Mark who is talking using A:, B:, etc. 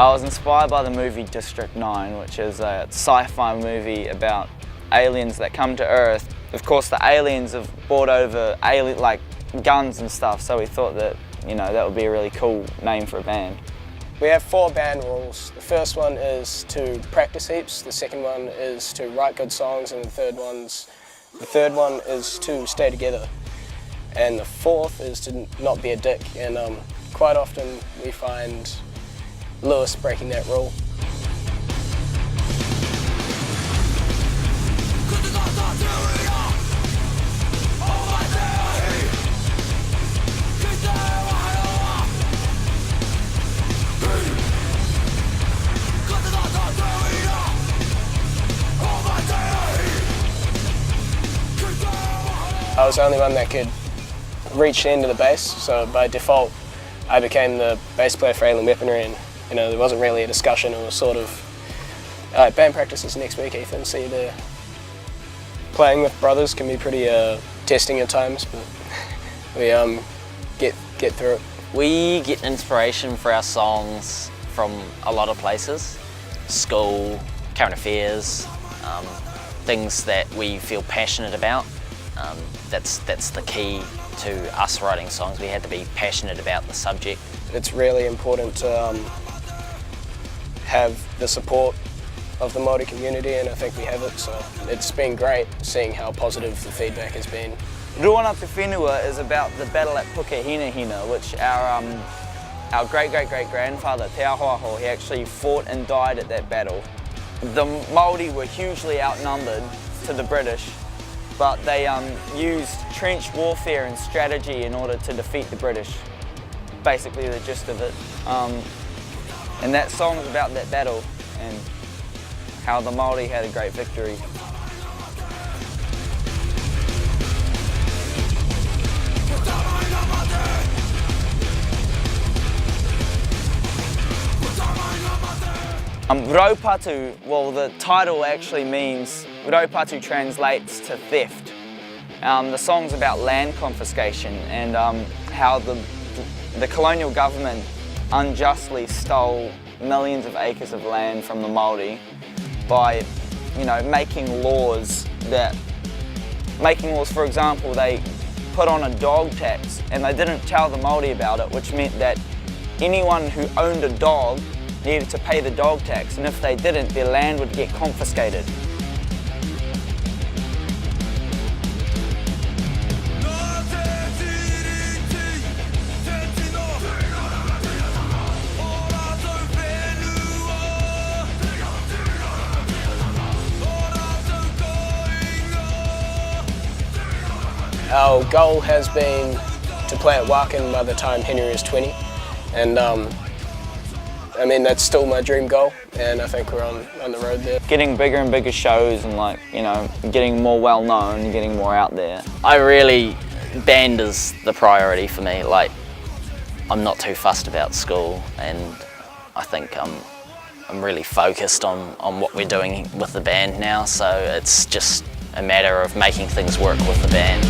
A: I was inspired by the movie District 9, which is a sci-fi movie about aliens that come to Earth. Of course, the aliens have brought over guns and stuff, so we thought that, that would be a really cool name for a band.
B: We have 4 band rules. The first one is to practice heaps, the second one is to write good songs, and the third one is to stay together. And the fourth is to not be a dick, and quite often we find Lewis breaking that rule. I was the only one that could reach the end of the bass, so by default I became the bass player for Alien Weaponry, and there wasn't really a discussion. It was sort of, band practice is next week, Ethan, see you there. Playing with brothers can be pretty testing at times, but we get through it.
C: We get inspiration for our songs from a lot of places. School, current affairs, things that we feel passionate about. That's the key to us writing songs. We had to be passionate about the subject.
B: It's really important to have the support of the Māori community, and I think we have it, so it's been great seeing how positive the feedback has been.
A: Ruana Te Whenua is about the battle at Pukehinahina, which our great-great-great-grandfather, Te Ahuaho, he actually fought and died at that battle. The Māori were hugely outnumbered to the British, but they used trench warfare and strategy in order to defeat the British. Basically the gist of it. And that song is about that battle and how the Māori had a great victory. Raupatu, well, the title actually means, Raupatu translates to theft. The song's about land confiscation and how the colonial government unjustly stole millions of acres of land from the Māori by, making laws, for example, they put on a dog tax and they didn't tell the Māori about it, which meant that anyone who owned a dog needed to pay the dog tax, and if they didn't, their land would get confiscated.
B: Our goal has been to play at Wacken by the time Henry is 20, and that's still my dream goal, and I think we're on the road there.
A: Getting bigger and bigger shows and getting more well known and getting more out there.
C: Band is the priority for me. I'm not too fussed about school, and I think I'm really focused on what we're doing with the band now, so it's just a matter of making things work with the band.